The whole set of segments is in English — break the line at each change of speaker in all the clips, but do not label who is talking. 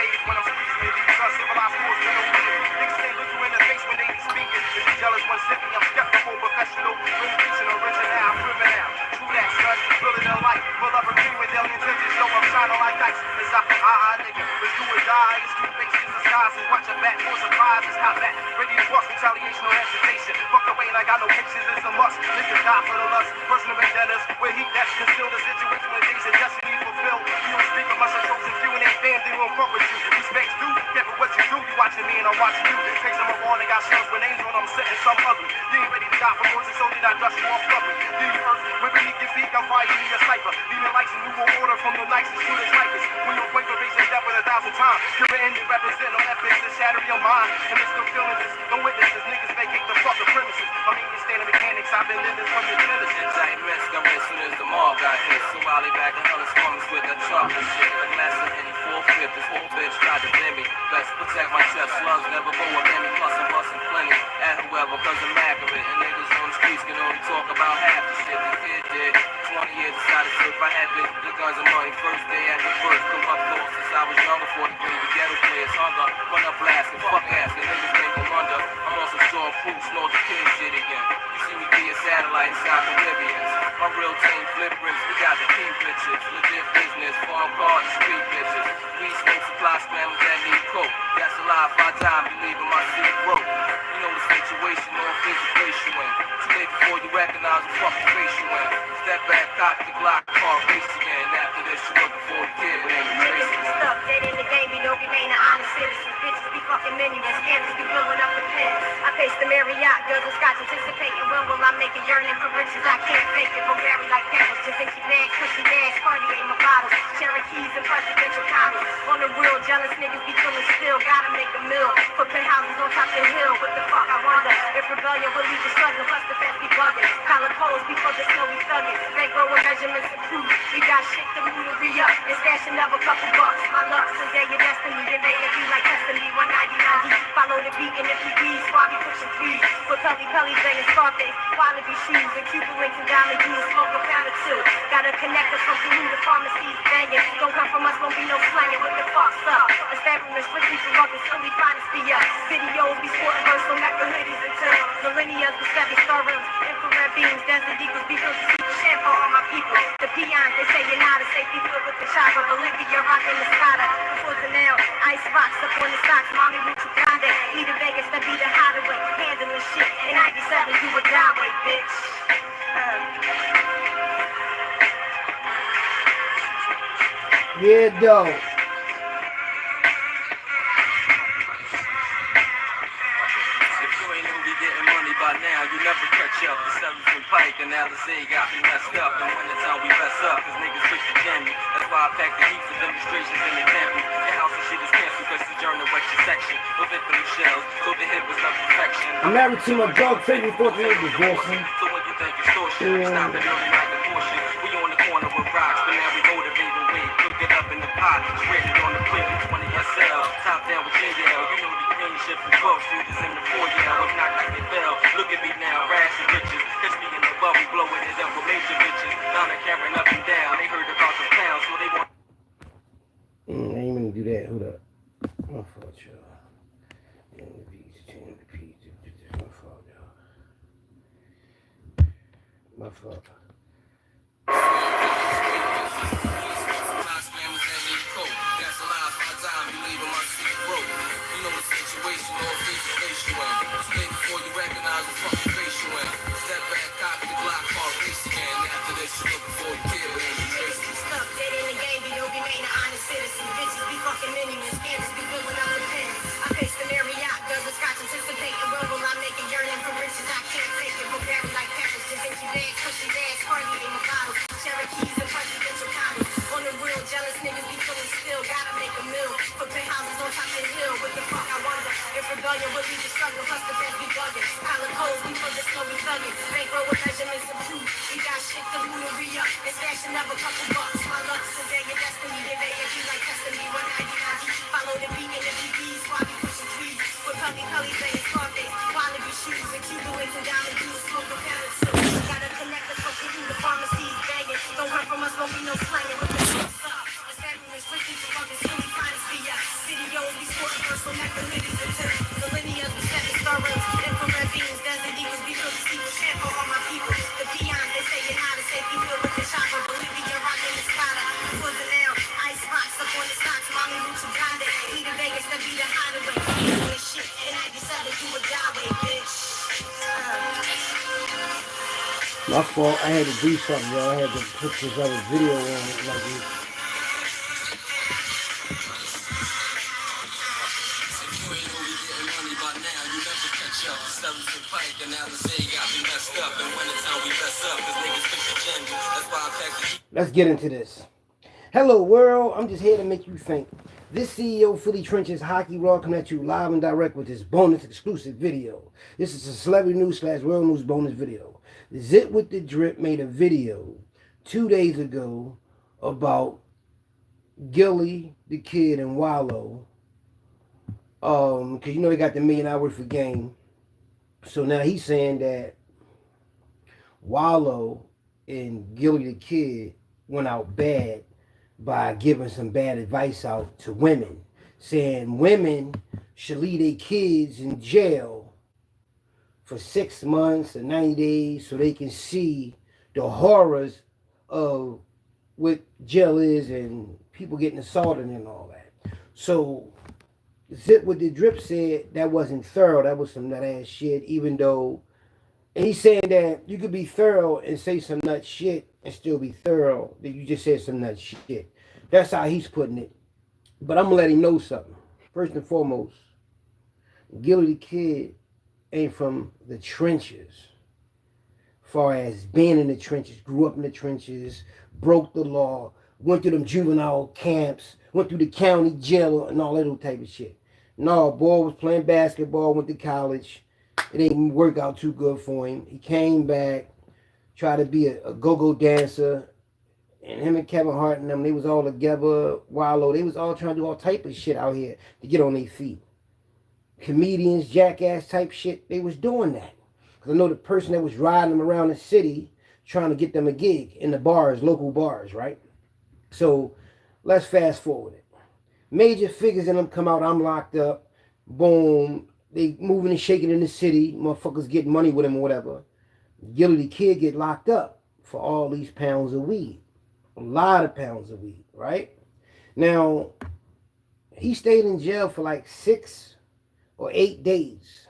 ways when I'm speaking. These uncivilized fools with no meaning. Niggas can't look you in the face when they be speaking. If you jealous when sipping, I'm skeptical, professional, renovation, original, criminal. True that, son, building a life, full of a dream with alien intentions, so I'm shining like dice. It's a nigga, let's do or die. It's two faces, disguises, watch your back for surprises, hot back, ready to bust, retaliation or hesitation. Fuck the way I got no pictures, it's a must. Niggas die for the lust, personal vendettas, where he that's concealed the situation when days of destiny fulfilled. You don't speak of my chosen few and ain't damn, they won't fuck with you. Respect's due, careful what you do, you watching me and I'm watching you. Take some of on and got shells with names on them, setting some ugly. You ain't ready to die for yours, and so did I dust you off public. Leave you earth, when beneath your feet, I'm fighting you a sniper. Leaving lights in new order from the nicest to the snipers. When you're point for facing death with 1,000 times, you're in and represent no ethics to shatter your mind. And they're still feeling this, no witnesses, niggas vacate the fucking premises. I mean, you standing mechanics, I've been in this from the Genesis.
I ain't messed up as soon as the mob got hit. So while they back in hell is coming with that chocolate shit. A massive any 4-5, this whole bitch tried to blame me. Best protect my chest, slugs never go up in me. Plus I'm busting plenty at whoever, cause I'm accurate. And niggas on the streets can only talk about half the shit the kid did. 20 years decided to if I had bitch, the guns and money. First day at the first, come up north since I was younger. 40 green, the ghetto players hunger. Run up blasting, fuck asking, niggas ain't gon' wonder. I'm on some strong proof, snort the kid shit again. You see me be a satellite inside the Libyans. My real team flip bricks, we got the team pictures. Legit business, farm cars, street bitches. We smoke supply spammers that need coke. That's a lie if I die, believe in my seat broke. You know the situation, no official place you in. Too late before you recognize what fucking face you in. Step back, cock the Glock, car race again. After this, you looking for a kid, but ain't
Niggas be stuck, dead in the game, we don't remain an honest citizen. Bitches be fucking minions, scammers be filling up the pen. I pace the Marriott, girls and scotch anticipating. When will I make a yearning for riches? I can't fake it, but very like parents. Just think you bag, cushy bags, party ain't my bottles. Cherokees and presidential condoms. On the real, jealous niggas be feeling still. Gotta make a meal, put penthouses on top of the hill. What the fuck, I wonder if rebellion will leave the struggling. Plus the fence be bugging. Collar codes before the snow we thugging. Bankroll with measurements and proof. We got shit to move to re-up. And stash another couple bucks. My luck, today your destiny. Then they be like testing me. 199 deep. Follow the beat and if you be squad be pushing threes. With Pelly banging Scarface. Quality shoes and Cuban links and diamond jewels. Smoke a pound or two. Gotta connect us from Peru to pharmacies banging. Don't come from us, won't be no slanging. What the fuck's up? Establishment strictly for rugged, silly finest be up. Videos be sporting versatile, mecca hoodies and turn. Millennials with 7-star rims, infrared beams, desert eagles be built to see the shampoo on my people. The peons, they say you're not a safety field with the chopper. Bolivia, rockin' the Scada. Before the now, ice rocks up on the socks. Mommy roots of Grande. Need a Vegas to be the hideaway. Handling shit. In 97, you a die way, bitch.
Yeah, though.
Now you never catch up. The 7th Pike and Alizé got me messed up. And when it's time we mess up, cause niggas quick to jam you. That's why I pack the heat for demonstrations and examples. Your house and shit is canceled cause the journal wrecked your section. No victim shells, so the hit was not perfection.
I'm married to my drug favorite, thought they were divorcing.
So when you think extortion, we stop it early like abortion. We on the corner with rocks, but now we motivate the way. Cook it up in the pot, shredded on the plate, 20 SL. Top down with JL, you know the green shit from 12 shooters in the foyer. I'm not like it fell. Look at me now, rash and riches. Catch me in the bubble, blowing it up with major bitches. Now they're carrying up and down. They heard about the pound, so they want.
I ain't gonna do that. Hold up. My fault, y'all. My fault, y'all. My fault.
That's a lie for a time, you leaving my seat broke. You know the situation, all face to face you in. Stay before you recognize the fucking face you in. Step back, copy the Glock, car race again. After this, you looking for a kid, but ain't traces.
Stuck, dead in the game, we don't remain an honest citizen. Bitches be fucking minions, scammers be filling up the pen. I pace the Marriott, girls and scotch anticipating. When will I make a yearning for riches? I can't take it, but very like parents. Just think you bag, cushy bags, party in my bottles. Cherokees and presidential condoms. On the real, jealous niggas be feeling still. Gotta make a meal, put penthouses on top of the hill. What the fuck, I wonder if rebellion will leave the struggle. Plus the fence be bugging. Collar codes before the snow we thugging. Bankroll with measurements and proof. We got shit to move to re-up. And stash another couple bucks. My luck, today your destiny. Then they be like testing me. 199 deep. Follow the beat and the BBs. While we pushing trees. With Pelly banging Scarface. Quality shoes and Cuban links and diamond jewels. Smoke a pound or two. Gotta connect us from Peru to pharmacies banging. Don't run from us, won't be no slanging. With the fuck's up? Establishment strictly for rugged, silly finest be up. City universal macaroni's a turn. The linear set is thorough. Infrared beams, desert eagles, be real to see what's for all my people. The peons, they say you're not a safety field with the chopper. Bolivia, rockin' the spotter. For the now, ice rocks up on the stocks. Mommy roots of Grande. Lead to Vegas, that be the hideaway. This shit, and I decided you would die way, bitch.
My fault. I had to do something, y'all. I had to put this other video on it like this. Let's get into this. Hello, world. I'm just here to make you think. This CEO Philly Trenches Hockey Raw coming at you live and direct with this bonus exclusive video. This is a celebrity news / world news bonus video. Zit with the Drip made a video 2 days ago about Gillie, the kid, and Wallo. Because you know they got the $1 million worth of game. So now he's saying that Wallo and Gillie, the kid, went out bad by giving some bad advice out to women, saying women should leave their kids in jail for 6 months or 90 days so they can see the horrors of what jail is and people getting assaulted and all that. So Zip with the Drip said that wasn't thorough, that was some nut ass shit, even though, and he's saying that you could be thorough and say some nut shit and still be thorough, that you just said some nut shit. That's how he's putting it. But I'm going to let him know something. First and foremost, Gillie the kid ain't from the trenches. Far as being in the trenches, grew up in the trenches, broke the law, went through them juvenile camps, went through the county jail and all that little type of shit. No, boy was playing basketball, went to college. It didn't work out too good for him. He came back, tried to be a go-go dancer. And him and Kevin Hart and them, they was all together. Wallo, they was all trying to do all type of shit out here to get on their feet. Comedians, jackass type shit, they was doing that. Because I know the person that was riding them around the city trying to get them a gig in the bars, local bars, right? So let's fast forward it. Major figures in them come out, I'm locked up. Boom. They moving and shaking in the city. Motherfuckers getting money with them or whatever. Gillie the kid get locked up for all these pounds of weed. A lot of pounds of weed, right? Now, he stayed in jail for like 6 or 8 days.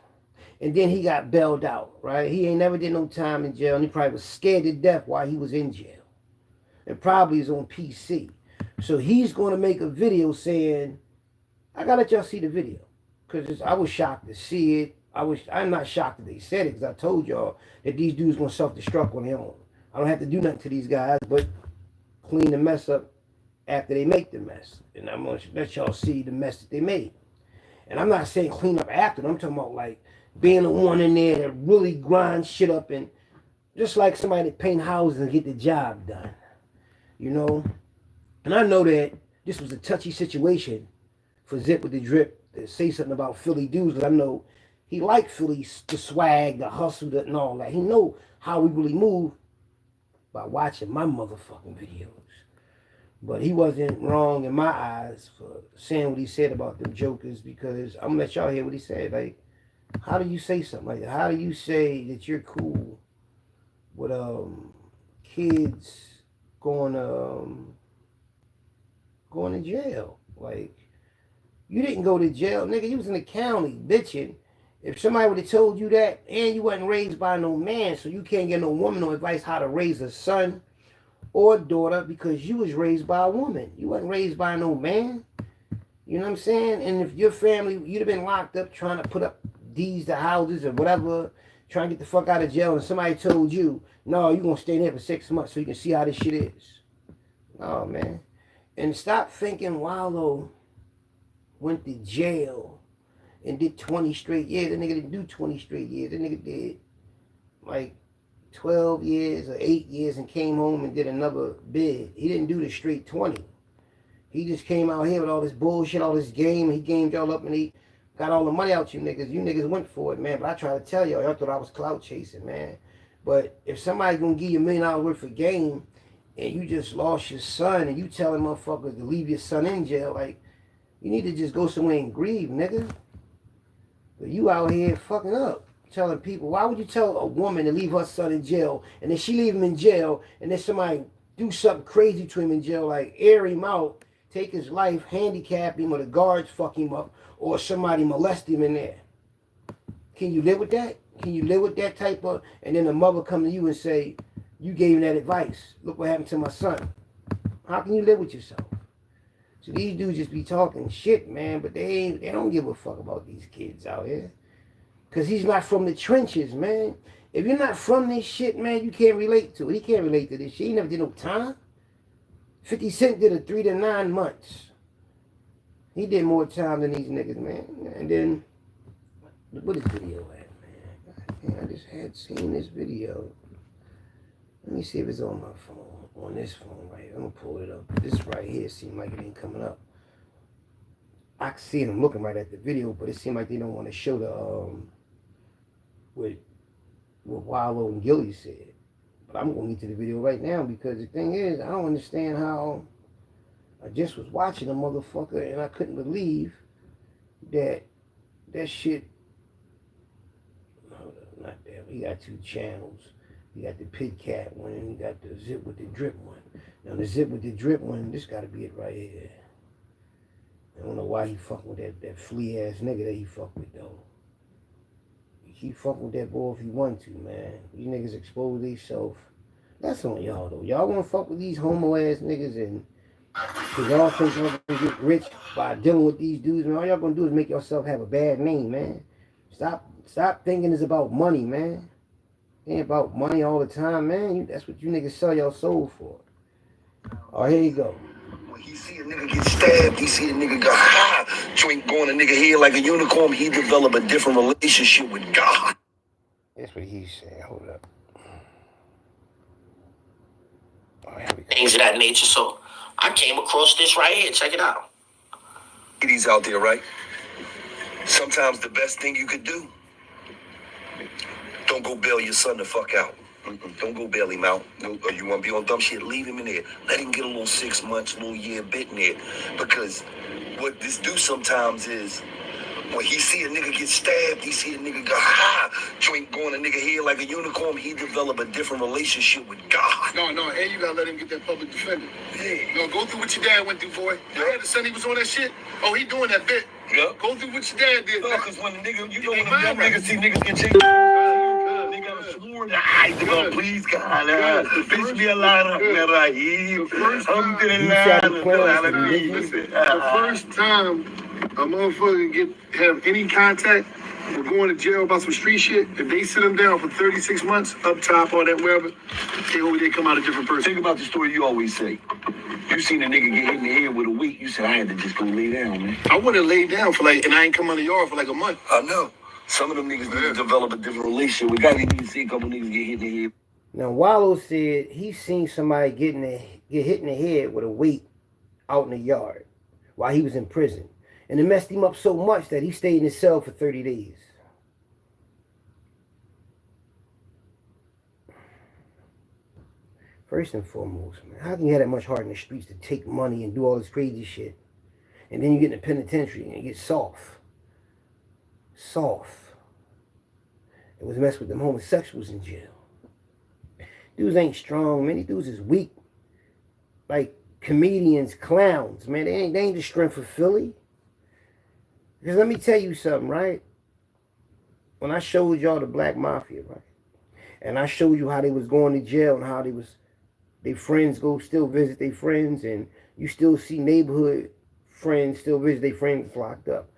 And then he got bailed out, right? He ain't never did no time in jail. And he probably was scared to death while he was in jail. And probably is on PC. So he's going to make a video saying, I got to let y'all see the video. Because I was shocked to see it. I'm not shocked that they said it, because I told y'all that these dudes going to self-destruct on their own. I don't have to do nothing to these guys, but clean the mess up after they make the mess. And I'm going to let y'all see the mess that they made. And I'm not saying clean up after them. I'm talking about like being the one in there that really grinds shit up, and just like somebody that paint houses and get the job done. You know? And I know that this was a touchy situation for Zip with the Drip to say something about Philly dudes, because I know he liked Philly, the swag, the hustle, and all that. He know how we really move by watching my motherfucking videos. But he wasn't wrong in my eyes for saying what he said about them jokers, because I'm going to let y'all hear what he said. Like, how do you say something like that? How do you say that you're cool with kids going to jail? Like, you didn't go to jail, nigga. You was in the county bitching. If somebody would have told you that, and you wasn't raised by no man, so you can't get no woman no advice how to raise a son or daughter, because you was raised by a woman. You wasn't raised by no man. You know what I'm saying? And if your family, you'd have been locked up trying to put up deeds to houses or whatever, trying to get the fuck out of jail, and somebody told you, no, you're going to stay there for 6 months so you can see how this shit is. Oh, man. And stop thinking Wallo went to jail and did 20 straight years. That nigga didn't do 20 straight years. That nigga did like 12 years or 8 years and came home and did another bid. He didn't do the straight 20. He just came out here with all this bullshit, all this game. He gamed y'all up and he got all the money out you niggas. You niggas went for it, man. But I try to tell y'all thought I was clout chasing, man. But if somebody's going to give you $1 million worth of game and you just lost your son and you telling motherfuckers to leave your son in jail, like, You need to just go somewhere and grieve, nigga. But you out here fucking up. Telling people, why would you tell a woman to leave her son in jail and then she leave him in jail and then somebody do something crazy to him in jail, like air him out, take his life, handicap him, or the guards fuck him up, or somebody molest him in there? Can you live with that? Can you live with that type of, and then the mother come to you and say, you gave him that advice. Look what happened to my son. How can you live with yourself? So these dudes just be talking shit, man, but they don't give a fuck about these kids out here. Because he's not from the trenches, man. If you're not from this shit, man, you can't relate to it. He can't relate to this shit. He never did no time. 50 Cent did a 3 to 9 months. He did more time than these niggas, man. And then, what is video at, man? God, I just had seen this video. Let me see if it's on my phone. On this phone right here. I'm going to pull it up. This right here seems like it ain't coming up. I can see them looking right at the video, but it seems like they don't want to show the, what Wallo and Gillie said. But I'm going to get to the video right now because the thing is, I don't understand how I just was watching a motherfucker and I couldn't believe that shit. Hold up, not that. He got 2 channels. You got the Pit Cat one and you got the Zip with the Drip one. Now the Zip with the Drip one, this got to be it right here. I don't know why he fucking with that flea ass nigga that he fuck with though. You keep fucking with that boy if you want to, man. These niggas expose themselves. That's on y'all though. Y'all want to fuck with these homo ass niggas and cause y'all think y'all gonna get rich by dealing with these dudes, man. All y'all gonna do is make yourself have a bad name, man. Stop thinking it's about money, man. It ain't about money all the time, man. That's what you niggas sell your soul for. Oh, here you go.
When he see a nigga get stabbed, he see a nigga go, ha! Drink going a nigga head like a unicorn, he develop a different relationship with God.
That's what he said. Hold up. Oh, here we go.
Things of that nature. So I came across this right here. Check it out.
Ladies out there, right? Sometimes the best thing you could do, don't go bail your son the fuck out. Don't go bail him out. Or you want to be on dumb shit, leave him in there. Let him get a little 6 months, a little year bit in there. Because what this do sometimes is, when he see a nigga get stabbed, he see a nigga go, ha! Drink going a nigga head like a unicorn, he develop a different relationship with God.
No, and you gotta let him get that public defender.
Yeah.
No, go through what your dad went through, boy.
Yeah.
I had a son, he was on that shit. Oh, he doing that bit.
Yeah.
Go through what your dad did.
No, because when the nigga, you know
He
when the young
right.
niggas see niggas get chased, they gotta sworn to eyes to go, please God, bitch me a lot of Rahim. I'm
The first time a motherfucker have any contact or going to jail about some street shit, if they sit them down for 36 months, up top or that wherever, they come out a different person.
Think about the story you always say. You seen a nigga get hit in the head with a weight, you said, I had to just go lay down, man.
I would have laid down for and I ain't come out of the yard for like a month.
I know. Some of them niggas need to develop a different relationship. We gotta even see a couple niggas get hit in the head.
Now Wallo said he seen somebody get hit in the head with a weight out in the yard while he was in prison. And it messed him up so much that he stayed in his cell for 30 days. First and foremost, man, how can you have that much heart in the streets to take money and do all this crazy shit? And then you get in the penitentiary and you get soft. It was messed with them homosexuals in jail. Dudes ain't strong, man. These dudes is weak. Like comedians, clowns, man. They ain't the strength of Philly. Because let me tell you something, right? When I showed y'all the Black Mafia, right? And I showed you how they was going to jail and how their friends go still visit their friends, and you still see neighborhood friends still visit their friends that's locked up.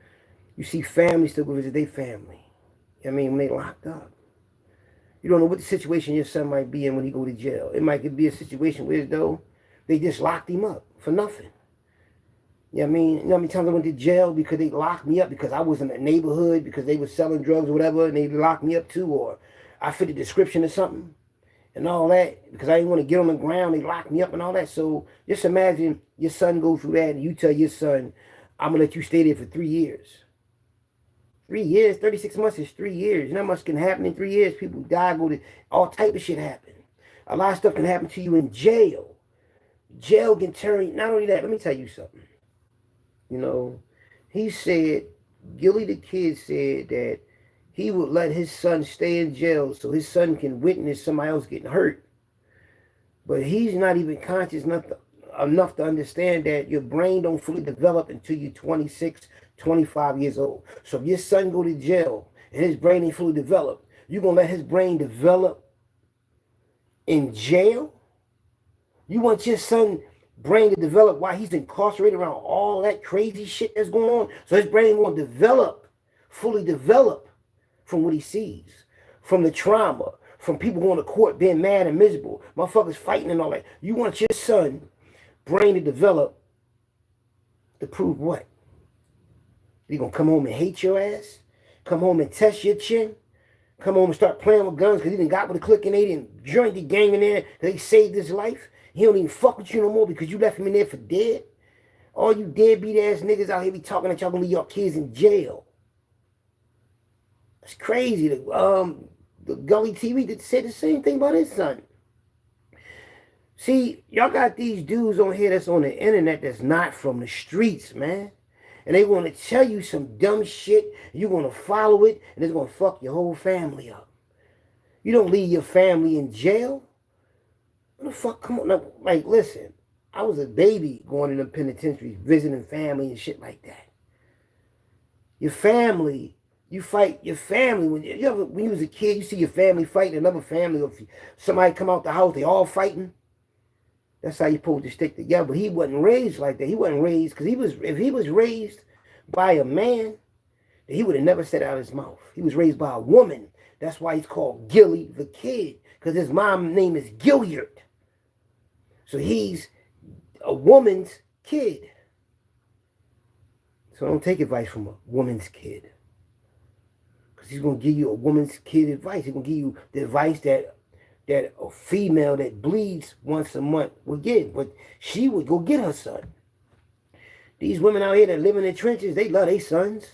You see families still go visit their family. I mean, when they locked up. You don't know what the situation your son might be in when he go to jail. It might be a situation where though they just locked him up for nothing. You know what I mean? You know how many times I went to jail because they locked me up because I was in the neighborhood, because they were selling drugs or whatever, and they locked me up too, or I fit the description of something and all that, because I didn't want to get on the ground, they locked me up and all that. So just imagine your son go through that and you tell your son, I'm going to let you stay there for 3 years. 3 years, 36 months is 3 years. You know how much can happen in 3 years? People die, all type of shit happen. A lot of stuff can happen to you in jail. Jail can turn, not only that, let me tell you something. You know, He said, Gillie the kid said that he would let his son stay in jail so his son can witness somebody else getting hurt. But he's not even conscious enough to understand that your brain don't fully develop until you're 26, 25 years old. So if your son go to jail and his brain ain't fully developed, you going to let his brain develop in jail? You want your son brain to develop while he's incarcerated around all that crazy shit that's going on? So his brain won't develop, fully develop from what he sees, from the trauma, from people going to court being mad and miserable, motherfuckers fighting and all that. You want your son brain to develop to prove what? You gonna come home and hate your ass? Come home and test your chin? Come home and start playing with guns because he done got with a clique and they didn't join the gang in there. They saved his life. He don't even fuck with you no more because you left him in there for dead. All you deadbeat ass niggas out here be talking that y'all gonna leave your kids in jail. It's crazy. The Gully TV said the same thing about his son. See, y'all got these dudes on here that's on the internet that's not from the streets, man. And they want to tell you some dumb shit. You're going to follow it, and it's going to fuck your whole family up. You don't leave your family in jail. What the fuck? Come on. Now, like, listen, I was a baby going in the penitentiary, visiting family and shit like that. Your family, you fight your family. When you was a kid, you see your family fighting another family. Or if somebody come out the house, they all fighting. That's how you're supposed to stick together. But he wasn't raised like that. He wasn't raised, because if he was raised by a man, he would have never said out his mouth. He was raised by a woman. That's why he's called Gillie the kid, because his mom's name is Gilliard. So he's a woman's kid. So don't take advice from a woman's kid, because he's going to give you a woman's kid advice. He's going to give you the advice that a female that bleeds once a month would get. But she would go get her son. These women out here that live in the trenches, they love their sons.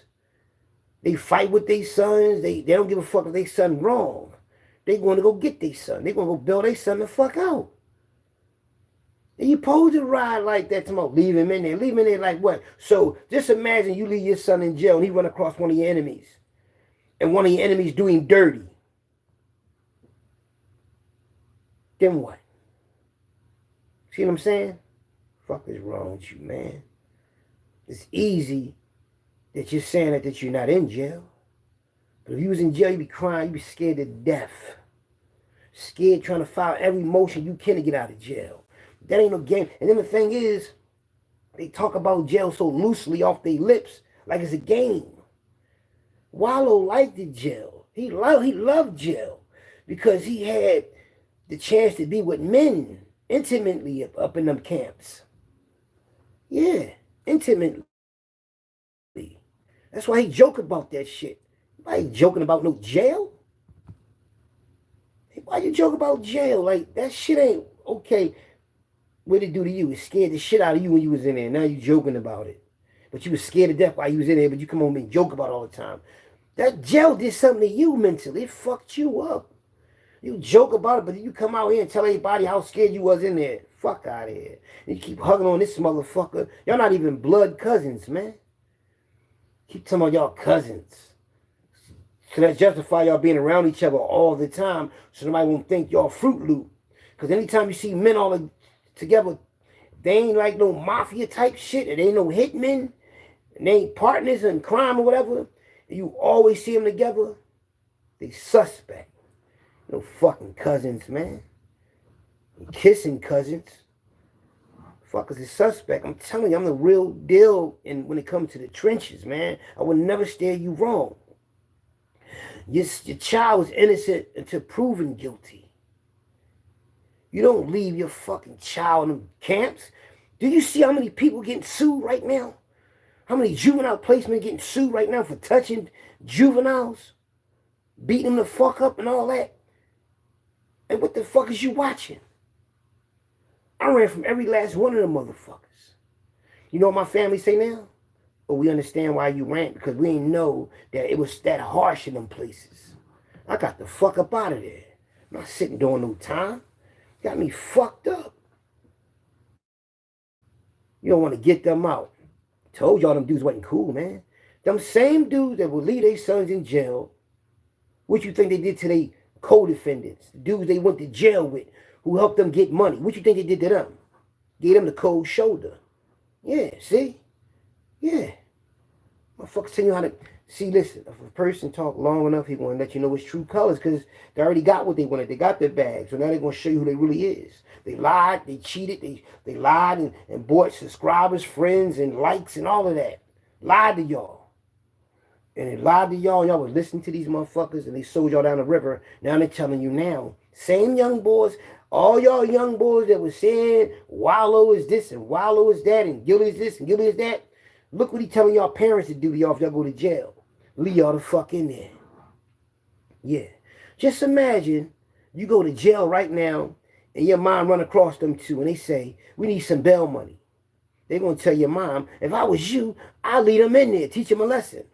They fight with their sons. They don't give a fuck if their son wrong. They going to go get their son. They going to go bail their son the fuck out. And you supposed to ride like that tomorrow. Leave him in there. Leave him in there like what? So just imagine you leave your son in jail and he run across one of your enemies. And one of your enemies do him dirty. Then what? See what I'm saying? Fuck is wrong with you, man? It's easy that you're saying that you're not in jail. But if you was in jail, you'd be crying, you'd be scared to death. Scared, trying to file every motion you can to get out of jail. That ain't no game. And then the thing is, they talk about jail so loosely off their lips, like it's a game. Wallo liked the jail. He loved jail because he had the chance to be with men intimately up in them camps. Yeah, intimately. That's why he joke about that shit. Why he joking about no jail? Why you joke about jail? Like, that shit ain't okay. What it do to you? It scared the shit out of you when you was in there. Now you joking about it. But you was scared to death while you was in there, but you come home and joke about it all the time. That jail did something to you mentally. It fucked you up. You joke about it, but you come out here and tell everybody how scared you was in there. Fuck out of here. And you keep hugging on this motherfucker. Y'all not even blood cousins, man. Keep talking about y'all cousins. So that justify y'all being around each other all the time so nobody won't think y'all Fruit Loop. Because anytime you see men all together, they ain't like no mafia type shit. They ain't no hitmen. And they ain't partners in crime or whatever. And you always see them together. They suspect. No fucking cousins, man. Kissing cousins. Fuckers is suspect. I'm telling you, I'm the real deal when it comes to the trenches, man. I would never steer you wrong. Your child was innocent until proven guilty. You don't leave your fucking child in camps. Do you see how many people getting sued right now? How many juvenile placement getting sued right now for touching juveniles? Beating them the fuck up and all that? And what the fuck is you watching? I ran from every last one of them motherfuckers. You know what my family say now? But we understand why you ran, because we didn't know that it was that harsh in them places. I got the fuck up out of there. I'm not sitting doing no time. Got me fucked up. You don't want to get them out. Told y'all them dudes wasn't cool, man. Them same dudes that would leave their sons in jail, what you think they did to their co-defendants, the dudes they went to jail with, who helped them get money, what you think they did to them? Gave them the cold shoulder. Yeah, see? Yeah. Motherfuckers tell you how to... See, listen, if a person talk long enough, he going to let you know his true colors because they already got what they wanted. They got their bag. So now they're going to show you who they really is. They lied, they cheated, they lied and bought subscribers, friends, and likes and all of that. Lied to y'all. And they lied to y'all. Y'all was listening to these motherfuckers and they sold y'all down the river. Now they're telling you now. Same young boys, all y'all young boys that was saying Wallo is this and Wallo is that and Gillie is this and Gillie is that. Look what he telling y'all parents to do to y'all if y'all go to jail. Leave y'all the fuck in there. Yeah. Just imagine you go to jail right now and your mom run across them two and they say, we need some bail money. They're going to tell your mom, if I was you, I'd leave them in there, teach them a lesson.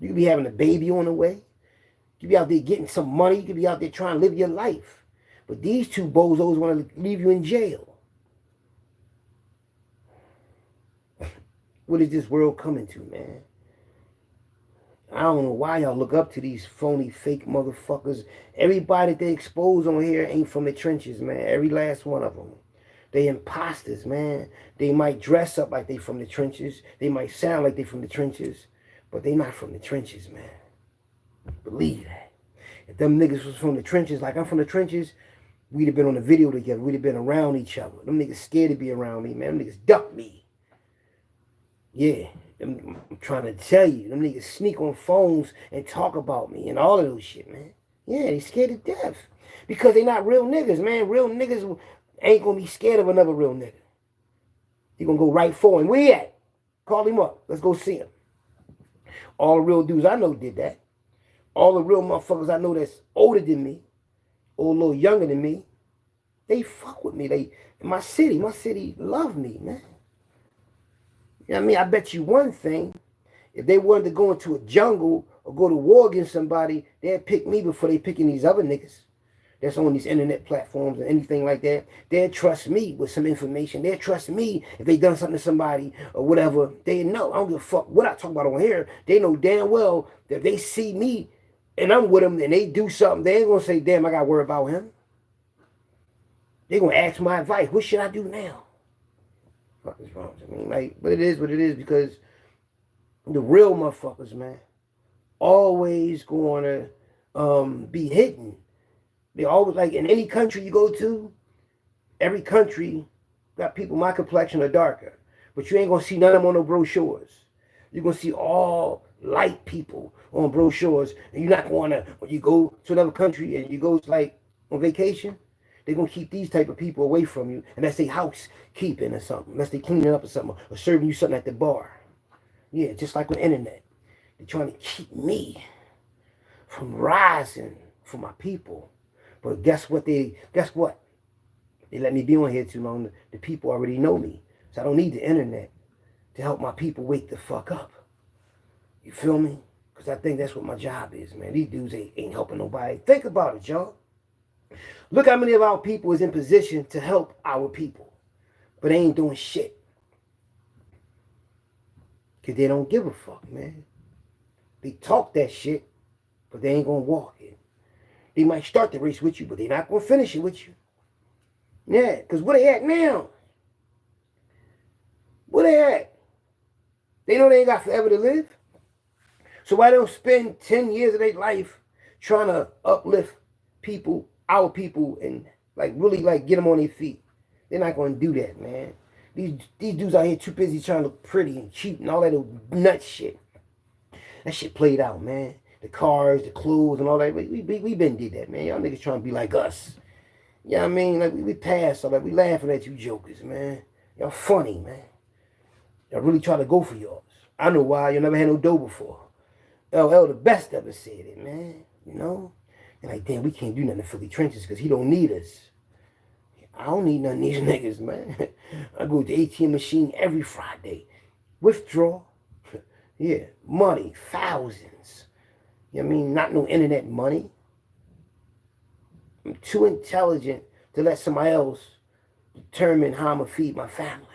You could be having a baby on the way. You could be out there getting some money. You could be out there trying to live your life. But these two bozos want to leave you in jail. What is this world coming to, man? I don't know why y'all look up to these phony, fake motherfuckers. Everybody that they expose on here ain't from the trenches, man. Every last one of them. They imposters, man. They might dress up like they from the trenches. They might sound like they from the trenches. But they not from the trenches, man. Believe that. If them niggas was from the trenches, like I'm from the trenches, we'd have been on a video together. We'd have been around each other. Them niggas scared to be around me, man. Them niggas duck me. Yeah. I'm trying to tell you, them niggas sneak on phones and talk about me and all of those shit, man. Yeah, they scared to death. Because they not real niggas, man. Real niggas ain't gonna be scared of another real nigga. He gonna go right for him. Where he at? Call him up. Let's go see him. All the real dudes I know did that. All the real motherfuckers I know that's older than me, or a little younger than me, they fuck with me. They in my city love me, man. You know what I mean? I bet you one thing, if they wanted to go into a jungle or go to war against somebody, they'd pick me before they picking these other niggas that's on these internet platforms or anything like that. They'd trust me with some information. They'd trust me if they done something to somebody or whatever. They know. I don't give a fuck what I talk about on here. They know damn well that if they see me and I'm with them and they do something, they ain't going to say, damn, I got to worry about him. They're going to ask my advice. What should I do now? What is wrong? I mean, like, but it is what it is because the real motherfuckers, man, always going to be hidden. They always, like, in any country you go to, every country got people my complexion or darker. But you ain't going to see none of them on no brochures. You're going to see all light people on brochures. And you're not going to, when you go to another country and you go, like, on vacation, they're going to keep these type of people away from you. And that's their housekeeping or something. Unless they cleaning up or something. Or serving you something at the bar. Yeah, just like on the internet. They're trying to keep me from rising for my people. But guess what? They let me be on here too long. The people already know me. So I don't need the internet to help my people wake the fuck up. You feel me? Because I think that's what my job is, man. These dudes ain't helping nobody. Think about it, y'all. Look how many of our people is in position to help our people. But they ain't doing shit. Because they don't give a fuck, man. They talk that shit, but they ain't going to walk it. They might start the race with you, but they're not going to finish it with you. Yeah, because where they at now? Where they at? They know they ain't got forever to live. So why don't spend 10 years of their life trying to uplift people, our people, and like really like get them on their feet? They're not going to do that, man. These dudes out here too busy trying to look pretty and cheap and all that nut shit. That shit played out, man. The cars, the clothes, and all that. We been did that, man. Y'all niggas trying to be like us. You know what I mean? Like, we passed all that. We laughing at you jokers, man. Y'all funny, man. Y'all really try to go for yours. I know why. You never had no dough before. LL the best ever said it, man. You know? And like, damn, we can't do nothing in Philly trenches because he don't need us. I don't need none of these niggas, man. I go to the ATM machine every Friday. Withdraw. Yeah, money, thousands. You know what I mean? Not no internet money. I'm too intelligent to let somebody else determine how I'm going to feed my family.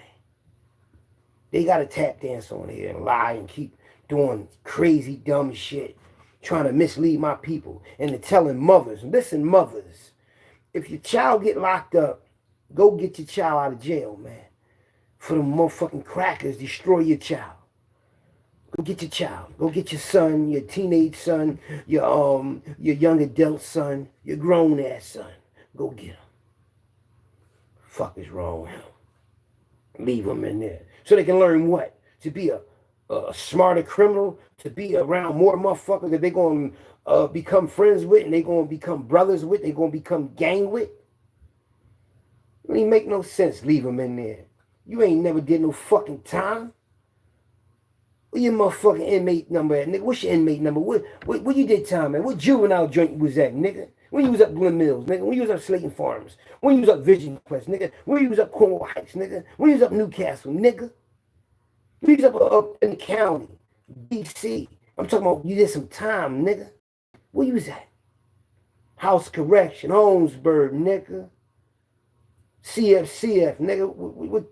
They got to tap dance on here and lie and keep doing crazy, dumb shit, trying to mislead my people. And they're telling mothers, listen, mothers, if your child get locked up, go get your child out of jail, man. For the motherfucking crackers destroy your child. Go get your child. Go get your son, your teenage son, your young adult son, your grown ass son. Go get him. Fuck is wrong with him? Leave them in there. So they can learn what? To be a smarter criminal, to be around more motherfuckers that they're going to become friends with and they're going to become brothers with, they're going to become gang with. It don't even make no sense. Leave them in there. You ain't never did no fucking time. Where your motherfucking inmate number at, nigga? What's your inmate number? Where you did time at? What juvenile joint you was at, nigga? When you was up Glen Mills, nigga? When you was up Slayton Farms? When you was up Vision Quest, nigga? When you was up Cornwall Heights, nigga? When you was up Newcastle, nigga? When you was up in the county, D.C. I'm talking about you did some time, nigga. Where you was at? House Correction, Holmesburg, nigga. CFCF, nigga.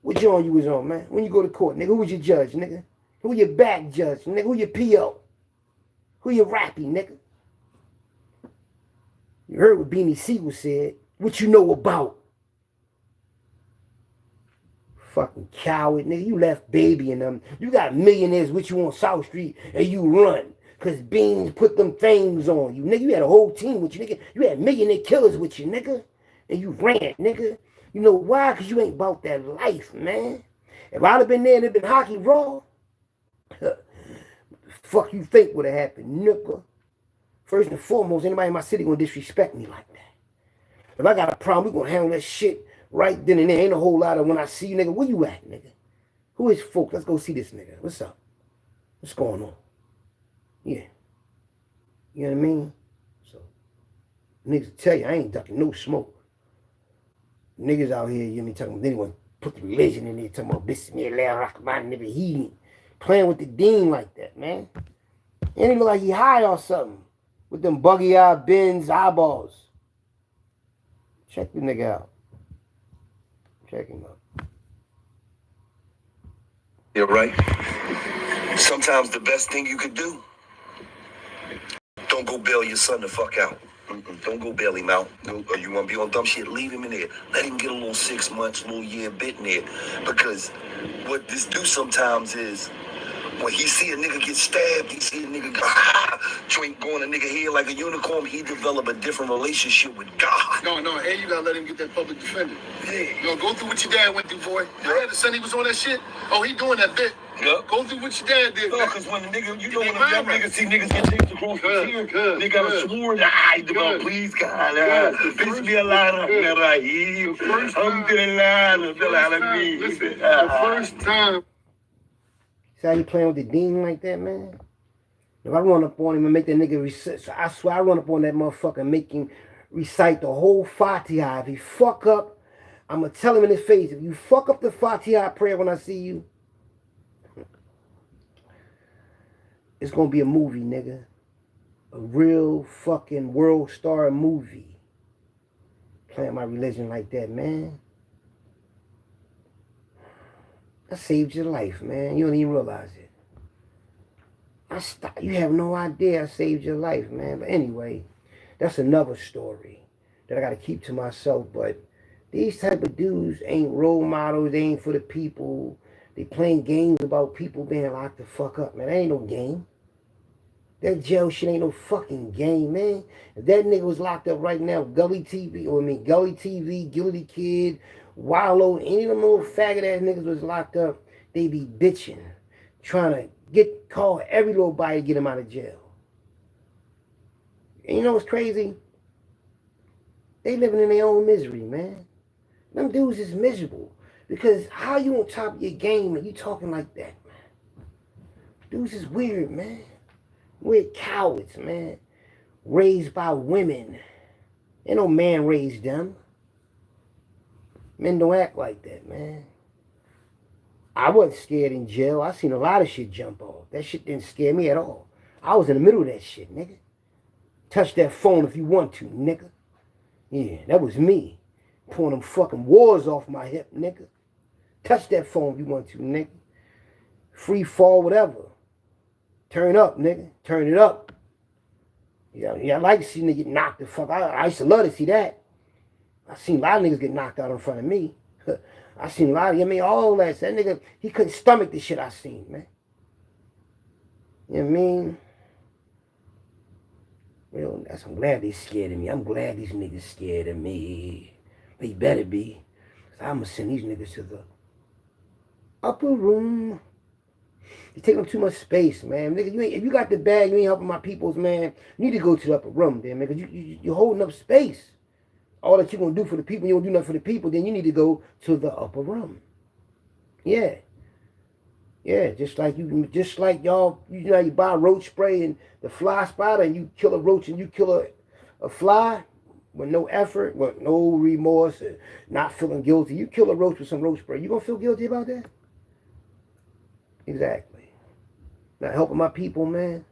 What joint you was on, man? When you go to court, nigga, who was your judge, nigga? Who your back judge, nigga? Who your PO? Who your rappy, nigga? You heard what Beanie Siegel said. What you know about? Fucking coward, nigga. You left Baby and them. You got millionaires with you on South Street and you run. Because Beans put them things on you, nigga. You had a whole team with you, nigga. You had millionaire killers with you, nigga. And you ran, nigga. You know why? Because you ain't about that life, man. If I'd have been there and it been hockey raw, fuck you think would have happened, nigga? First and foremost, anybody in my city gonna disrespect me like that. If I got a problem, we gonna handle that shit right then and there. Ain't a whole lot of when I see you, nigga, where you at, nigga? Who is folk? Let's go see this nigga. What's up? What's going on? Yeah. You know what I mean? So, niggas tell you, I ain't ducking no smoke. Niggas out here, you know what I mean, talking about, they want to put the religion in there, talking about Bismillah Rahman, nigga, he ain't playing with the dean like that, man. And he look like he high or something. With them buggy-eyed Benz eyeballs. Check the nigga out. Check him out.
You're right. Sometimes the best thing you could do, don't go bail your son the fuck out. Don't go bail him out. Or you want to be on dumb shit, leave him in there. Let him get a little 6 months, little year bit in there. Because what this do sometimes is, when he see a nigga get stabbed, he see a nigga go, joint going a nigga head like a unicorn, he develop a different relationship with God.
No, and you gotta let him get that public defender.
Yeah.
No, go through what your dad went through, boy. You heard the son he was on that shit? Oh, he doing that bit.
Yeah.
Go through what your dad did.
No, because when the nigga, you know, when the young niggas see niggas get taped across the chin, they got a sword to hide them out. Please, God. Please be alive. The
first time.
See how you playing with the dean like that, man? If I run up on him and make that nigga recite, so I swear I run up on that motherfucker and make him recite the whole Fatiha. If he fuck up, I'm going to tell him in his face, if you fuck up the Fatiha prayer when I see you, it's going to be a movie, nigga. A real fucking world star movie. Playing my religion like that, man. I saved your life, man. You don't even realize it. You have no idea I saved your life, man. But anyway, that's another story that I got to keep to myself. But these type of dudes ain't role models. They ain't for the people. They playing games about people being locked the fuck up, man. That ain't no game. That jail shit ain't no fucking game, man. If that nigga was locked up right now, Gully TV, Gillie the Kid, Wallo, any of them little faggot ass niggas was locked up, they be bitching, trying to call every little body to get them out of jail. And you know what's crazy? They living in their own misery, man. Them dudes is miserable. Because how you on top of your game and you talking like that, man? Dudes is weird, man. We're cowards, man. Raised by women. Ain't no man raised them. Men don't act like that, man. I wasn't scared in jail. I seen a lot of shit jump off. That shit didn't scare me at all. I was in the middle of that shit, nigga. Touch that phone if you want to, nigga. Yeah, that was me. Pulling them fucking wars off my hip, nigga. Touch that phone if you want to, nigga. free fall, whatever. Turn up, nigga. Turn it up. Yeah, I like to see niggas get knocked the fuck out. I used to love to see that. I seen a lot of niggas get knocked out in front of me. I seen a lot of, all that. That nigga, he couldn't stomach the shit I seen, man. You know what I mean? Well, I'm glad they scared of me. I'm glad these niggas scared of me. They better be. Cause I'm gonna send these niggas to the upper room. You're taking up too much space, man. Nigga, if you got the bag, you ain't helping my peoples, man. You need to go to the upper room, then, man. Cause you're holding up space. All that you're gonna do for the people, you don't do nothing for the people, then you need to go to the upper room. Yeah. Yeah, just like y'all, you buy roach spray and the fly spotter and you kill a roach and you kill a fly with no effort, with no remorse, not feeling guilty. You kill a roach with some roach spray, you gonna feel guilty about that? Exactly. Not helping my people, man.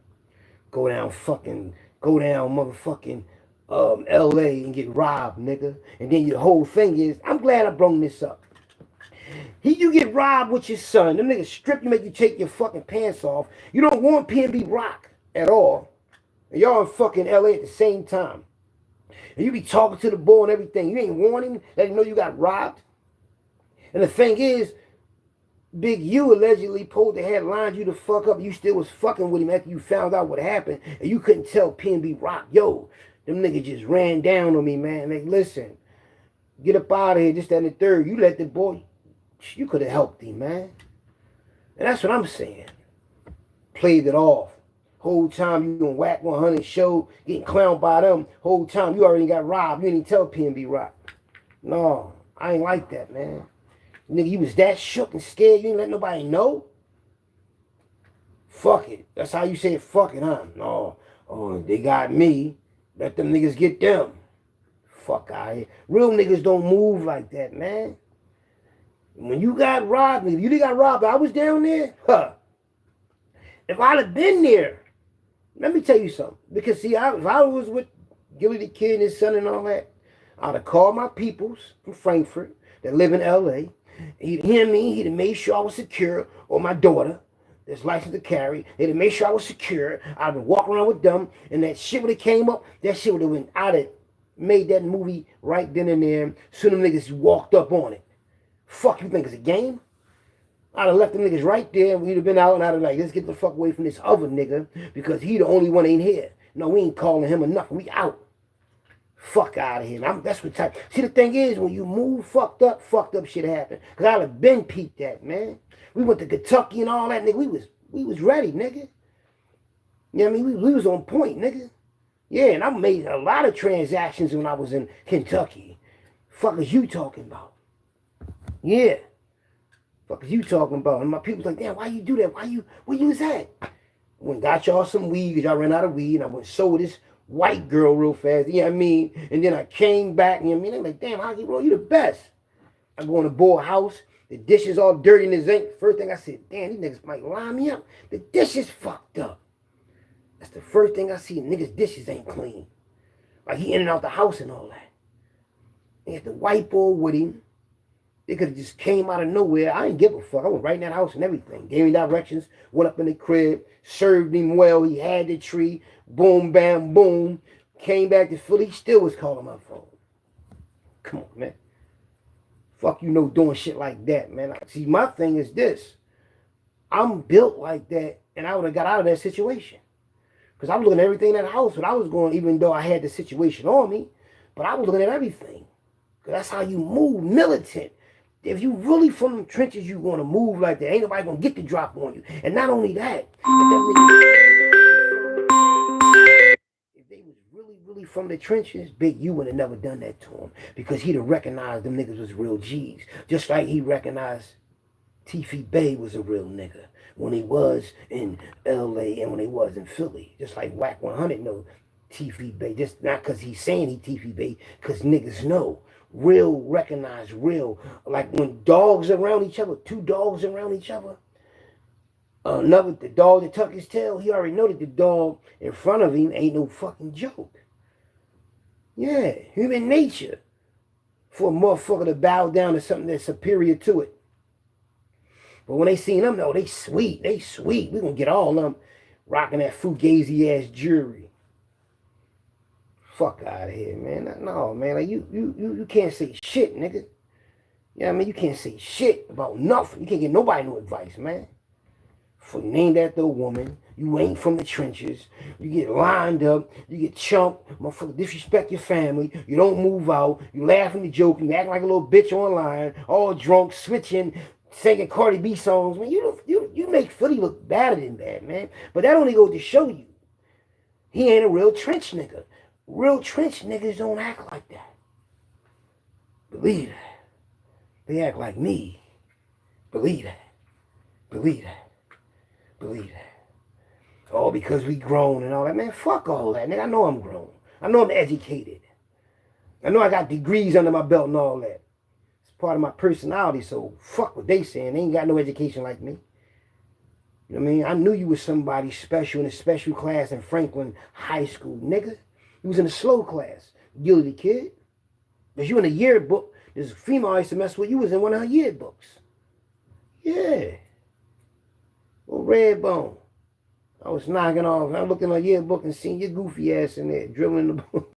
Go down motherfucking LA and get robbed, nigga. And then your whole thing is, I'm glad I brung this up. You get robbed with your son. Them niggas strip you, make you take your fucking pants off. You don't want PNB Rock at all. And y'all in fucking LA at the same time. And you be talking to the boy and everything. You ain't warn him, let him know you got robbed. And the thing is, Big U allegedly pulled the head, lined you the fuck up. You still was fucking with him after you found out what happened. And you couldn't tell PNB Rock, yo, them niggas just ran down on me, man. Like, listen, get up out of here, just that and the third. You let the boy... You could have helped him, man. And that's what I'm saying. Played it off. Whole time you gonna whack 100 show, getting clowned by them. Whole time you already got robbed. You didn't tell PNB Rock. No, I ain't like that, man. Nigga, you was that shook and scared you didn't let nobody know? Fuck it. That's how you say fuck it, huh? No. Oh, they got me. Let them niggas get them. Fuck out here. Real niggas don't move like that, man. When you got robbed, if you didn't got robbed, I was down there, if I'd have been there, let me tell you something. Because see, if I was with Gillie the Kid and his son and all that, I'd have called my peoples from Frankfurt that live in LA. He'd hear me, he'd have made sure I was secure, or my daughter that's licensed to carry, they'd have made sure I was secure. I'd have been walking around with them, and that shit would have came up, that shit would have been, I'd have made that movie right then and there. Soon them niggas walked up on it. Fuck, you think it's a game? I'd have left them niggas right there and we'd have been out and I'd have like, let's get the fuck away from this other nigga because he the only one ain't here. No, we ain't calling him enough. We out. Fuck out of here. That's what type. See, the thing is, when you move fucked up shit happen. Because I'd have been peeped that, man. We went to Kentucky and all that, nigga. We was ready, nigga. You know what I mean? We was on point, nigga. Yeah, and I made a lot of transactions when I was in Kentucky. Fuck is you talking about? Yeah. Fuck is you talking about? And my people's like, damn, why you do that? Where you was at? Went got y'all some weed because y'all ran out of weed. And I went sold this white girl real fast. You know what I mean? And then I came back. You know what I mean? They're like, damn, Hockey Roll, you the best. I go in the boy house. The dishes all dirty in the zinc. First thing I said, damn, these niggas might line me up. The dishes fucked up. That's the first thing I see. Niggas' dishes ain't clean. Like he in and out the house and all that. They had the white boy with him. They could have just came out of nowhere. I didn't give a fuck. I went right in that house and everything. Gave me directions. Went up in the crib. Served him well. He had the tree. Boom, bam, boom. Came back to Philly. He still was calling my phone. Come on, man. Fuck you know doing shit like that, man. See, my thing is this. I'm built like that. And I would have got out of that situation. Because I was looking at everything in that house. But I was going, even though I had the situation on me. But I was looking at everything. Because that's how you move, militant. If you really from the trenches, you want to move like that. Ain't nobody going to get the drop on you. And not only that, if they was really from the trenches, Big U would have never done that to him. Because he'd have recognized them niggas was real G's. Just like he recognized T.F. Bay was a real nigga when he was in L.A. and when he was in Philly. Just like Whack 100 know T.F. Bay. Just not because he's saying he T.F. Bay, because niggas know. Real, recognize real. Like when dogs around each other, two dogs around each other. The dog that tucked his tail, he already know that the dog in front of him ain't no fucking joke. Yeah, human nature. For a motherfucker to bow down to something that's superior to it. But when they seen them, no, they sweet. They sweet. We gonna get all them rocking that fugazi ass jewelry. Fuck out of here, man. No, man. Like you can't say shit, nigga. You know what I mean? You can't say shit about nothing. You can't get nobody no advice, man. For named after a woman, you ain't from the trenches. You get lined up, you get chumped, motherfucker disrespect your family, you don't move out, you laughing and joking, you acting like a little bitch online, all drunk, switching, singing Cardi B songs. Man, you make Philly look better than that, man. But that only goes to show you he ain't a real trench nigga. Real trench niggas don't act like that. Believe that. They act like me. Believe that. Believe that. Believe that. All because we grown and all that. Man, fuck all that, nigga. I know I'm grown. I know I'm educated. I know I got degrees under my belt and all that. It's part of my personality, so fuck what they saying. They ain't got no education like me. You know what I mean? I knew you was somebody special in a special class in Franklin High School, nigga. You was in a slow class. Gillie the kid. Because you in a yearbook. This female I used to mess with, you was in one of her yearbooks. Yeah. Well, Redbone. I was knocking off. I looked in her yearbook and seen your goofy ass in there drilling the ball.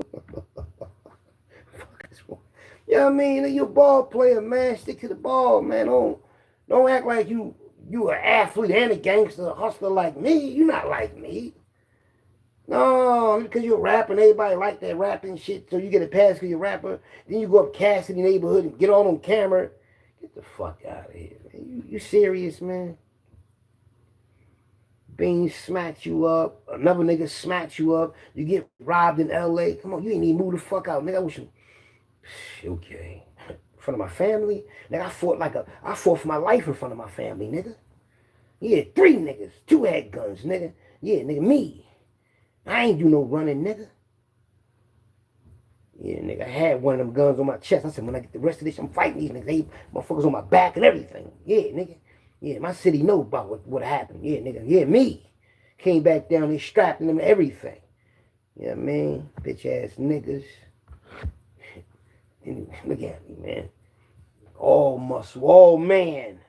You know what I mean? You're a ball player, man. Stick to the ball, man. Don't act like you an athlete and a gangster, a hustler like me. You're not like me. No, because you're rapping, everybody like that rapping shit, so you get a pass because you're a rapper. Then you go up Cassidy neighborhood and get all on camera. Get the fuck out of here, man. You serious, man? Beans smacks you up. Another nigga smacks you up. You get robbed in L.A. Come on, you ain't even move the fuck out, nigga. I wish you... Okay. In front of my family? Nigga, I fought for my life in front of my family, nigga. Yeah, 3 niggas. 2 had guns, nigga. Yeah, nigga, me. I ain't do no running, nigga. Yeah, nigga, I had one of them guns on my chest. I said, when I get the rest of this, I'm fighting these niggas. They motherfuckers on my back and everything. Yeah, nigga. Yeah, my city know about what happened. Yeah, nigga. Yeah, me. Came back down there strapping them everything. You know what I mean? Bitch ass niggas. Look at me, man. All muscle, all man.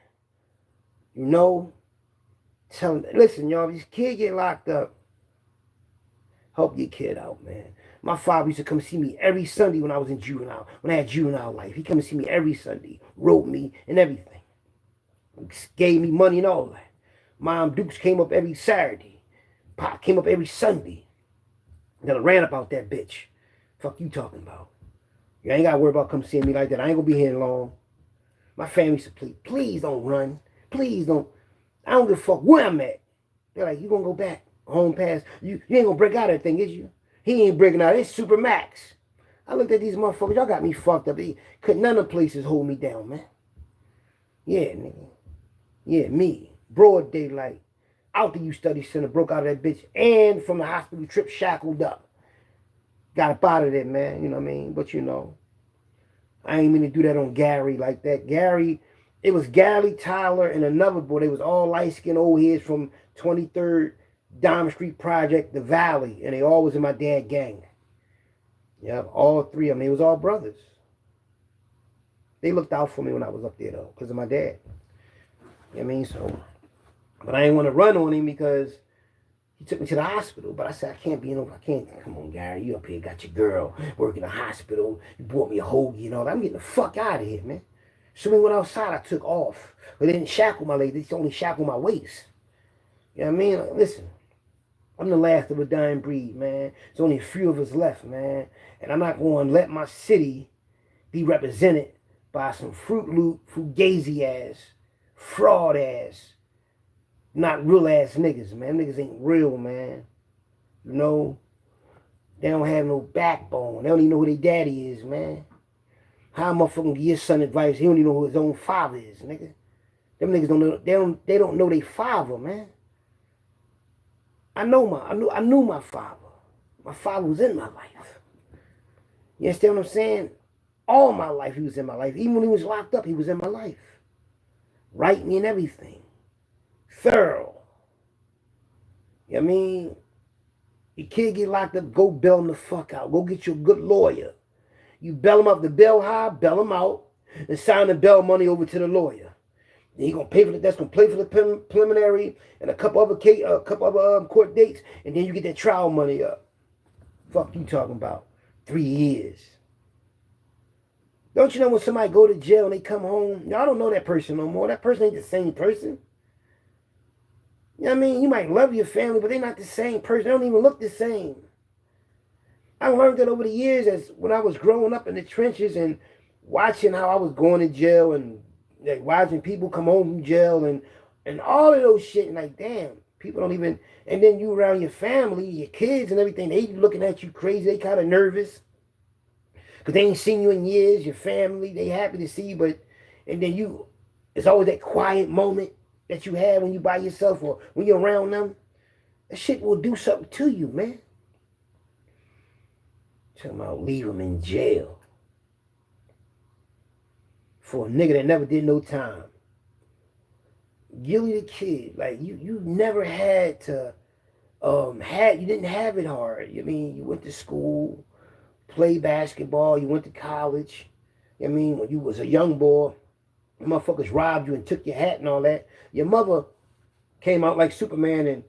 You know? Listen, y'all, if this kid get locked up, help your kid out, man. My father used to come see me every Sunday when I was in juvenile, when I had juvenile life. He come and see me every Sunday, wrote me and everything. Gave me money and all that. Mom Dukes came up every Saturday. Pop came up every Sunday. Then I ran about that bitch. Fuck you talking about? You ain't got to worry about come seeing me like that. I ain't going to be here long. My family said, please don't run. Please don't. I don't give a fuck where I'm at. They're like, you going to go back. Home pass. You ain't going to break out of that thing, is you? He ain't breaking out. It's Super Max. I looked at these motherfuckers. Y'all got me fucked up. Couldn't none of the places hold me down, man. Yeah, nigga. Yeah, me. Broad daylight. Out the U Study Center. Broke out of that bitch. And from the hospital trip, shackled up. Got up out of there, man. You know what I mean? But you know, I ain't mean to do that on Gary like that. Gary, it was Gary, Tyler, and another boy. They was all light-skinned old heads from 23rd Diamond Street Project, the Valley. And they all was in my dad gang. Yeah, all 3 of them. They was all brothers. They looked out for me when I was up there, though, because of my dad. You know what I mean? So, but I ain't want to run on him because he took me to the hospital. But I said, I can't. Come on, Gary. You up here got your girl working in the hospital. You bought me a hoagie and all that. I'm getting the fuck out of here, man. So when we went outside, I took off. But they didn't shackle my legs. They only shackled my waist. You know what I mean? Like, listen, I'm the last of a dying breed, man. There's only a few of us left, man. And I'm not going to let my city be represented by some Fruit Loop, Fugazi ass, fraud ass, not real ass niggas, man. Niggas ain't real, man. You know, they don't have no backbone. They don't even know who their daddy is, man. How a motherfucker give your son advice? He don't even know who his own father is, nigga. Them niggas don't know. They don't know their father, man. I knew my father. My father was in my life. You understand what I'm saying? All my life he was in my life. Even when he was locked up, he was in my life. Write me and everything. Thorough. You know what I mean? Your kid get locked up, go bail him the fuck out. Go get you a good lawyer. You bail him up, the bail high, bail him out, and sign the bail money over to the lawyer. Then you're gonna pay for that's gonna pay for the preliminary and a couple other court dates, and then you get that trial money up. Fuck you talking about 3 years. Don't you know when somebody go to jail and they come home, y'all don't know that person no more. That person ain't the same person. You know what I mean? You might love your family, but they're not the same person. They don't even look the same. I learned that over the years as when I was growing up in the trenches and watching how I was going to jail and like watching people come home from jail and all of those shit. And like, damn, people don't even, and then you around your family, your kids and everything, they looking at you crazy. They kind of nervous because they ain't seen you in years. Your family, they happy to see you, but, and then you, it's always that quiet moment that you have when you by yourself or when you're around them. That shit will do something to you, man. Talking about leave them in jail for a nigga that never did no time. Gillie the kid, like you never had to you didn't have it hard. I mean, you went to school, played basketball, you went to college. I mean, when you was a young boy, the motherfuckers robbed you and took your hat and all that. Your mother came out like Superman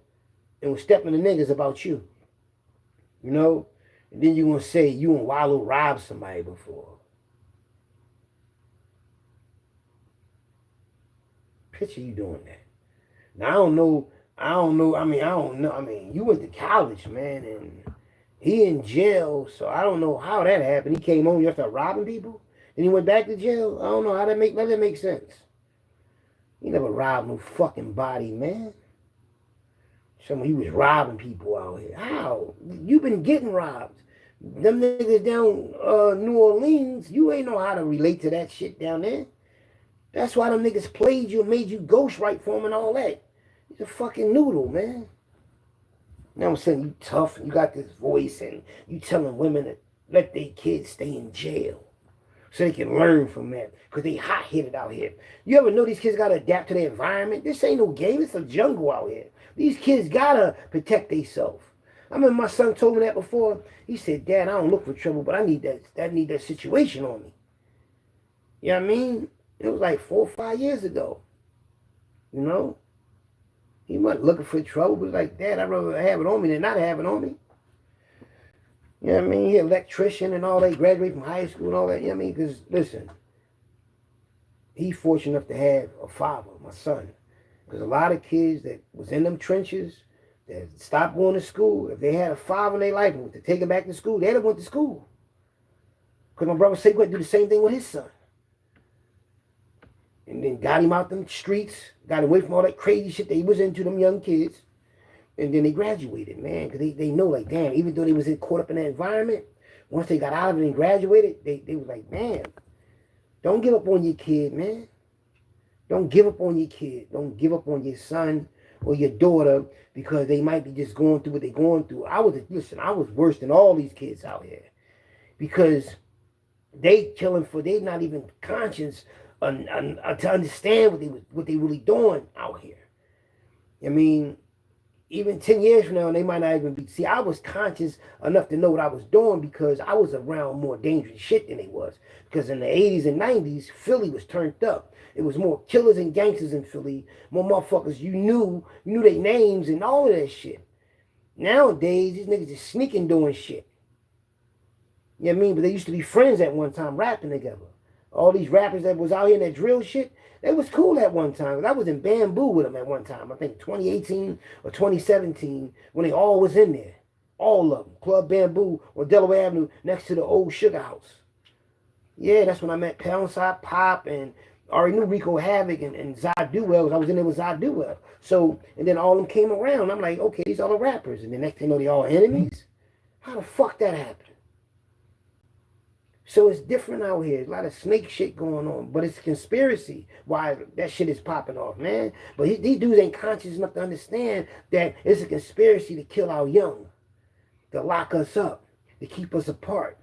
and was stepping the niggas about you. You know? And then you gonna say you and Wallo robbed somebody before. Picture you doing that. Now I don't know, I mean, you went to college, man, and he in jail, so I don't know how that happened. He came home, you started robbing people, and he went back to jail. I don't know how that make sense. He never robbed no fucking body, man. He was robbing people out here. How? You been getting robbed. Them niggas down New Orleans, you ain't know how to relate to that shit down there. That's why them niggas played you and made you ghostwrite for them and all that. You're a fucking noodle, man. Now I'm saying you tough and you got this voice and you telling women to let their kids stay in jail so they can learn from that because they hot-headed out here. You ever know these kids got to adapt to their environment? This ain't no game. It's a jungle out here. These kids got to protect themselves. I remember my son told me that before. He said, Dad, I don't look for trouble, but I need that situation on me. You know what I mean? It was like 4 or 5 years ago. You know? He wasn't looking for trouble, but like, Dad, I'd rather have it on me than not have it on me. You know what I mean? He electrician and all that, graduated from high school and all that. You know what I mean? Because, listen, he's fortunate enough to have a father, my son. Because a lot of kids that was in them trenches, that stopped going to school, if they had a father in their life and to take them back to school, they'd have went to school. Because my brother said he would do the same thing with his son. And then got him out them streets, got away from all that crazy shit that he was into, them young kids. And then they graduated, man, because they know, like, damn, even though they was caught up in that environment, once they got out of it and graduated, they was like, man, don't give up on your kid, man. Don't give up on your kid. Don't give up on your son or your daughter because they might be just going through what they're going through. I was worse than all these kids out here because they killing for, they not even conscious to understand what they really doing out here. I mean, even 10 years from now, they might not even be. See, I was conscious enough to know what I was doing because I was around more dangerous shit than they was. Because in the 80s and 90s, Philly was turned up. It was more killers and gangsters in Philly. More motherfuckers you knew their names and all of that shit. Nowadays, these niggas just sneaking doing shit. You know what I mean? But they used to be friends at one time, rapping together. All these rappers that was out here in that drill shit, they was cool at one time. I was in Bamboo with them at one time. I think 2018 or 2017 when they all was in there. All of them. Club Bamboo on Delaware Avenue next to the old Sugar House. Yeah, that's when I met Poundside Pop and I already knew Rico Havoc and Zadduel. I was in there with Zadduel. So, and then all of them came around. I'm like, okay, these are the rappers. And the next thing you know, they all enemies? How the fuck that happened? So it's different out here. There's a lot of snake shit going on. But it's a conspiracy why that shit is popping off, man. But these dudes ain't conscious enough to understand that it's a conspiracy to kill our young. To lock us up. To keep us apart.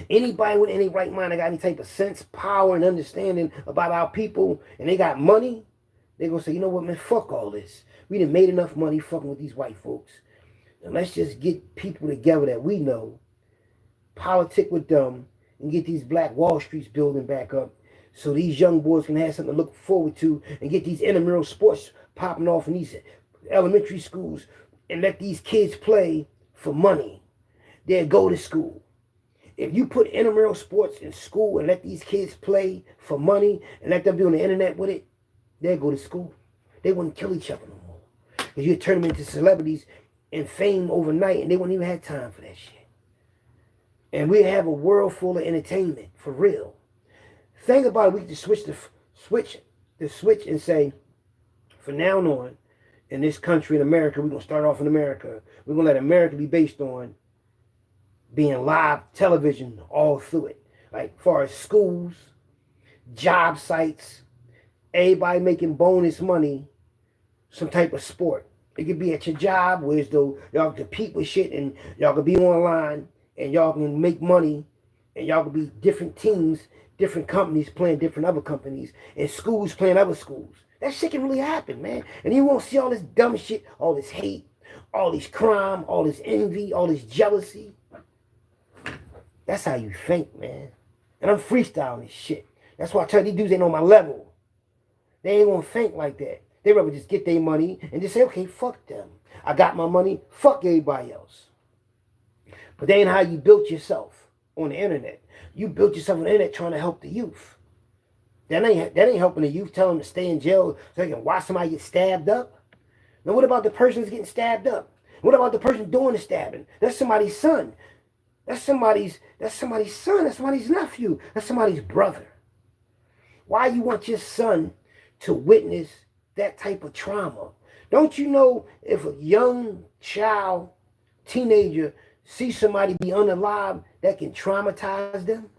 Anybody with any right mind that got any type of sense, power, and understanding about our people, and they got money, they're going to say, you know what, man, fuck all this. We done made enough money fucking with these white folks. And let's just get people together that we know, politic with them, and get these black Wall Streets building back up so these young boys can have something to look forward to and get these intramural sports popping off in these elementary schools and let these kids play for money. They'll go to school. If you put intramural sports in school and let these kids play for money and let them be on the internet with it, they'll go to school. They wouldn't kill each other no more. Because you'd turn them into celebrities and fame overnight, and they wouldn't even have time for that shit. And we have a world full of entertainment, for real. Think about it, we could switch and say, from now on, in this country, in America, we're going to start off in America. We're going to let America be based on being live television all through it. Like, as far as schools, job sites, everybody making bonus money, some type of sport. It could be at your job, where as though y'all compete with shit and y'all could be online and y'all can make money and y'all could be different teams, different companies playing different other companies, and schools playing other schools. That shit can really happen, man. And you won't see all this dumb shit, all this hate, all this crime, all this envy, all this jealousy. That's how you think, man. And I'm freestyling this shit. That's why I tell you, these dudes ain't on my level. They ain't gonna think like that. They rather just get their money and just say, okay, fuck them. I got my money, fuck everybody else. But that ain't how you built yourself on the internet. You built yourself on the internet trying to help the youth. That ain't helping the youth, telling them to stay in jail so they can watch somebody get stabbed up. Now what about the person that's getting stabbed up? What about the person doing the stabbing? That's somebody's son. That's somebody's son. That's somebody's nephew. That's somebody's brother. Why you want your son to witness that type of trauma? Don't you know if a young child, teenager, sees somebody be unalive, that can traumatize them?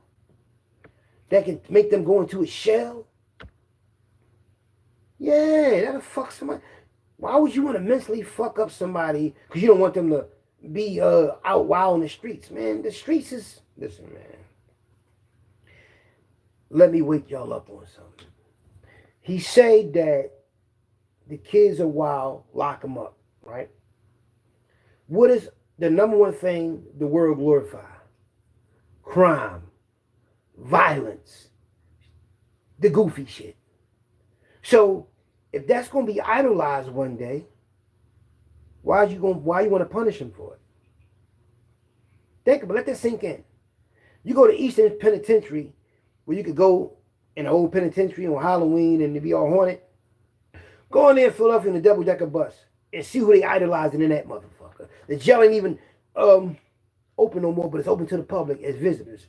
That can make them go into a shell? Yeah, that'll fuck somebody. Why would you want to mentally fuck up somebody because you don't want them to be out wild in the streets? Man, the streets is... Listen, man. Let me wake y'all up on something. He said that the kids are wild, lock them up, right? What is the number one thing the world glorifies? Crime, violence, the goofy shit. So if that's going to be idolized one day, why you want to punish them for it? Think about it. Let that sink in. You go to Eastern Penitentiary, where you could go in an old penitentiary on Halloween and be all haunted. Go in there in Philadelphia in a double-decker bus and see who they idolizing in that motherfucker. The jail ain't even open no more, but it's open to the public as visitors,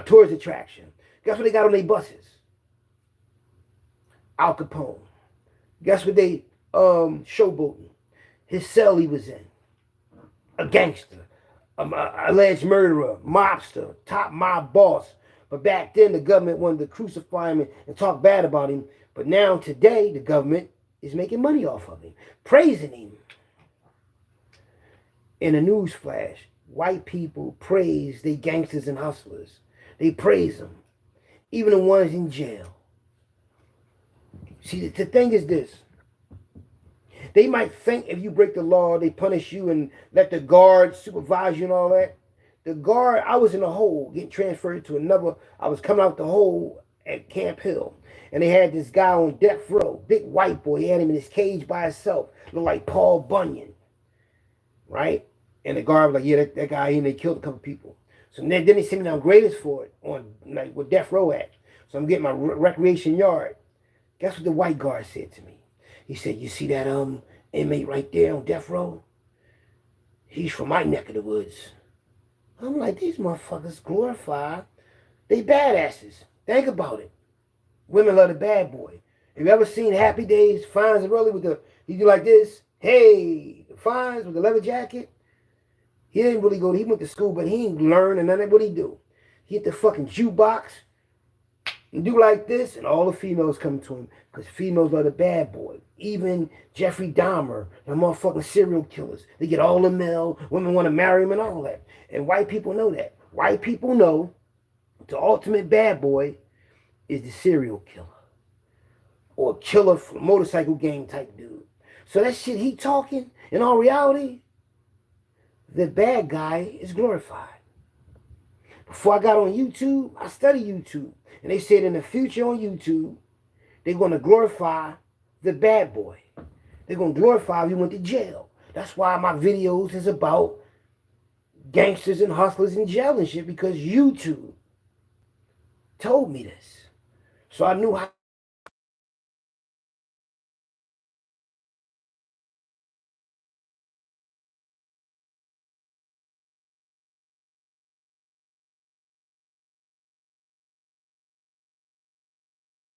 tourist attraction. Guess what they got on their buses? Al Capone. Guess what they showboating? His cell he was in. A gangster, alleged murderer, mobster, top mob boss. But back then the government wanted to crucify him and talk bad about him. But now today the government is making money off of him, praising him. In a news flash, white people praise they gangsters and hustlers. They praise them, even the ones in jail. See, the thing is this. They might think if you break the law, they punish you and let the guard supervise you and all that. The guard, I was in a hole, getting transferred to another. I was coming out the hole at Camp Hill. And they had this guy on death row, big white boy. He had him in his cage by himself. Looked like Paul Bunyan. Right? And the guard was like, yeah, that guy, and they killed a couple people. So then they sent me down graders for it, on like where death row at. So I'm getting my recreation yard. Guess what the white guard said to me? He said, you see that inmate right there on death row? He's from my neck of the woods. I'm like, these motherfuckers glorify. They badasses. Think about it. Women love the bad boy. Have you ever seen Happy Days, Fines and Rolly with the, he do like this? Hey, Fines with the leather jacket? He didn't really go, he went to school, but he didn't learn and none of what he do. He hit the fucking jukebox and do like this, and all the females come to him because females are the bad boy. Even Jeffrey Dahmer, the motherfucking serial killers. They get all the mail, women want to marry him and all that. And white people know that. White people know the ultimate bad boy is the serial killer. Or a killer from motorcycle gang type dude. So that shit he talking, in all reality, the bad guy is glorified. Before I got on YouTube, I studied YouTube. And they said in the future on YouTube, they're going to glorify the bad boy. They're going to glorify if you went to jail. That's why my videos is about gangsters and hustlers in jail and shit, because YouTube told me this. So I knew how